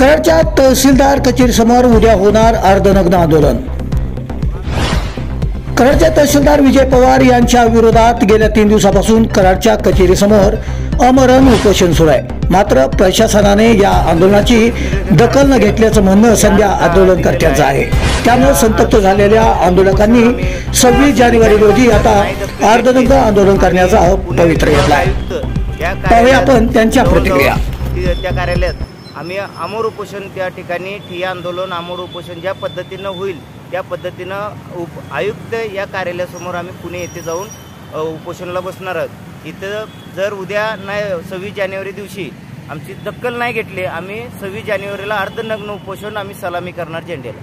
कराडच्या तहसीलदार कचेरीसमोर उद्या होणार अर्धनग्न आंदोलन। कराडचे तहसीलदार विजय पवार यांच्या विरोधात गेल्या 3 दिवसापासून कराडच्या कचेरीसमोर अमरण उपोषण सुरू आहे। मात्र प्रशासनाने या आंदोलनाची दखल न घेतल्याचं म्हणणं सध्या आंदोलनकर्त्यांचं आहे। त्यामुळे संतप्त झालेल्या आंदोलकांनी 26 जानेवारी रोजी आता अर्धनग्न आंदोलन करण्याचा पवित्रा घेतला। पाहूया आपण त्यांच्या प्रतिक्रिया। त्या कार्यालयात आम्ही अमर उपोषण, त्या ठिकाणी ठिय्या आंदोलन, अमर उपोषण ज्या पद्धतीनं होईल त्या पद्धतीनं आयुक्त या कार्यालयासमोर आम्ही पुणे येथे जाऊन उपोषणाला बसणार आहोत। इथं जर उद्या नाही 26 जानेवारी दिवशी आमची दखल नाही घेतली, आम्ही 26 जानेवारीला अर्धनग्न उपोषण आम्ही सलामी करणार झेंड्याला।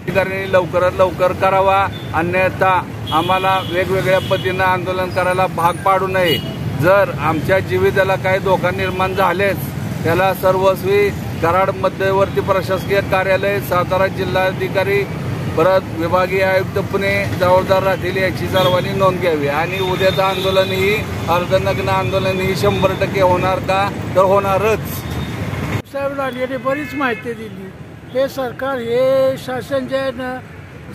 अधिकाऱ्यांनी लवकरात लवकर करावा, अन्यथा आम्हाला वेगवेगळ्या पद्धतीनं आंदोलन करायला भाग पाडू नये। जर आमच्या जीविताला काही धोका निर्माण झालेच त्याला सर्वस्वी कराड मध्यवर्ती प्रशासकीय कार्यालय, सातारा जिल्हाधिकारी, परत विभागीय आयुक्त पुणे जबाबदार राहतील याची सर्वांनी नोंद घ्यावी। आणि उद्याचं आंदोलन ही अर्धनग्न आंदोलन ही 100% होणार का तर होणारच। साहेब लांडेने बरीच माहिती दिली। हे सरकार, हे शासन जे आहे ना,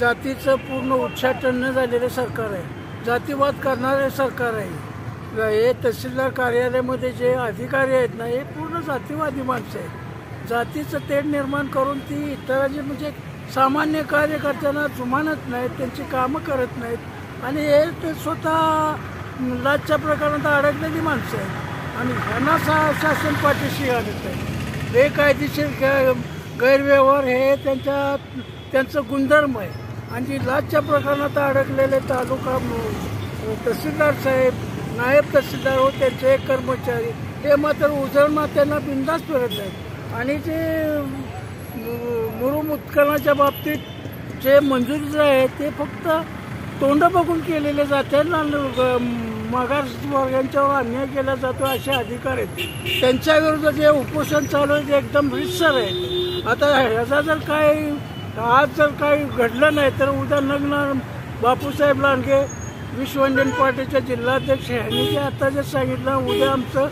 जातीचं पूर्ण उच्चाटन न झालेलं सरकार आहे, जातीवाद करणारे सरकार आहे। हे तहसीलदार कार्यालयामध्ये जे अधिकारी आहेत ना, हे पूर्ण जातीवादी माणसं आहेत। जातीचं तेढ निर्माण करून ती इतरांचे म्हणजे सामान्य कार्यकर्त्यांना जुमानत नाहीत, त्यांची कामं करत नाहीत आणि हे ते स्वतः लाचच्या प्रकारात अडकलेली माणसं आहेत आणि ह्यांना शासन पाठीशी घालत आहे। बेकायदेशीर गैरव्यवहार हे त्यांचं गुणधर्म आहे आणि जी लाचच्या प्रकरणात अडकलेले तालुका तहसीलदार साहेब, नायब तहसीलदार व त्यांचे कर्मचारी हे मात्र उजळमात्यांना बिंदास फिरत आहेत आणि जे मुरुम उत्खननाच्या बाबतीत जे मंजुरी आहे ते फक्त तोंड बघून केलेले जाते। मागासवर्गांच्यावर अन्याय केला जातो असे अधिकार आहेत, त्यांच्या विरुद्ध जे उपोषण चालू आहे ते एकदम रितसर आहे। आता ह्याचा जर काही आज जर काही घडलं नाही तर उद्या नग्न बापूसाहेब लांडगे, विश्व इंडियन पार्टीचे जिल्हाध्यक्ष यांनी जे आता जे सांगितलं, उद्या आमचं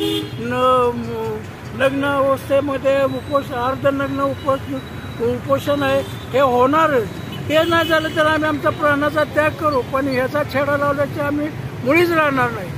लग्न अवस्थेमध्ये अर्धनग्न उपोषण आहे, हे होणारच। ते नाही झालं तर आम्ही आमचा प्राणाचा त्याग करू, पण ह्याचा छेडा लावल्याचे आम्ही मुळीच राहणार नाही।